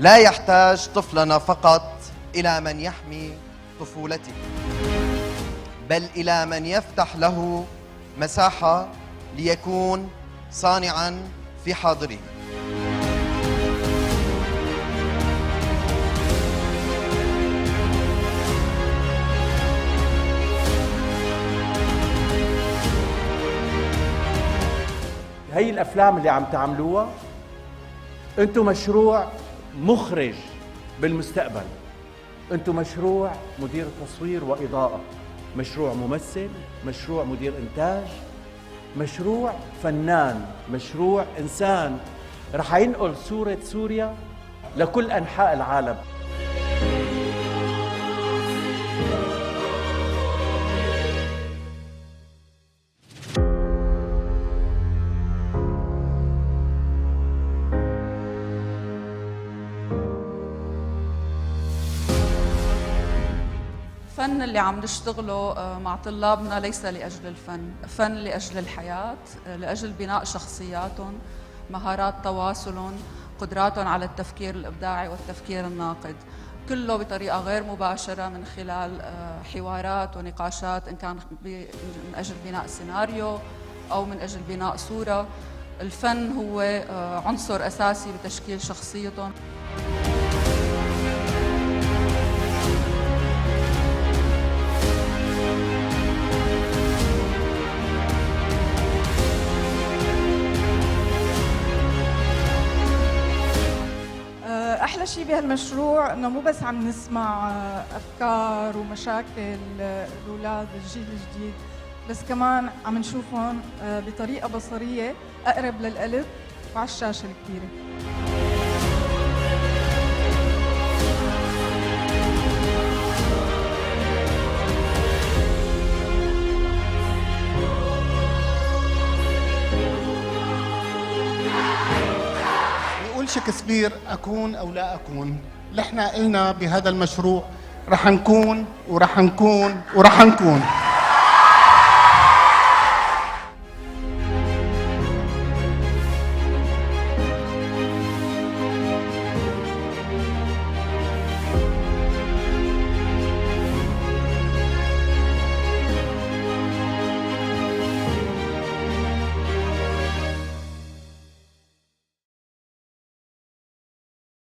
لا يحتاج طفلنا فقط إلى من يحمي طفولته، بل إلى من يفتح له مساحة ليكون صانعاً في حاضره. هي الأفلام اللي عم تعملوها أنتم مشروع مخرج بالمستقبل، أنتم مشروع مدير تصوير وإضاءة، مشروع ممثل، مشروع مدير إنتاج، مشروع فنان، مشروع إنسان رح ينقل صورة سوريا لكل أنحاء العالم. الفن اللي عم نشتغله مع طلابنا ليس لأجل الفن، فن لأجل الحياة، لأجل بناء شخصياتهم، مهارات تواصلهم، قدراتهم على التفكير الإبداعي والتفكير الناقد، كله بطريقة غير مباشرة من خلال حوارات ونقاشات، إن كان من أجل بناء سيناريو أو من أجل بناء صورة. الفن هو عنصر أساسي بتشكيل شخصيتهم. أحلى شيء بهالمشروع إنه مو بس عم نسمع أفكار ومشاكل الأولاد الجيل الجديد، بس كمان عم نشوفهم بطريقة بصرية أقرب للقلب وعلى الشاشة الكبيرة. شكسبير أكون أو لا أكون، نحن قلنا بهذا المشروع رح نكون ورح نكون ورح نكون.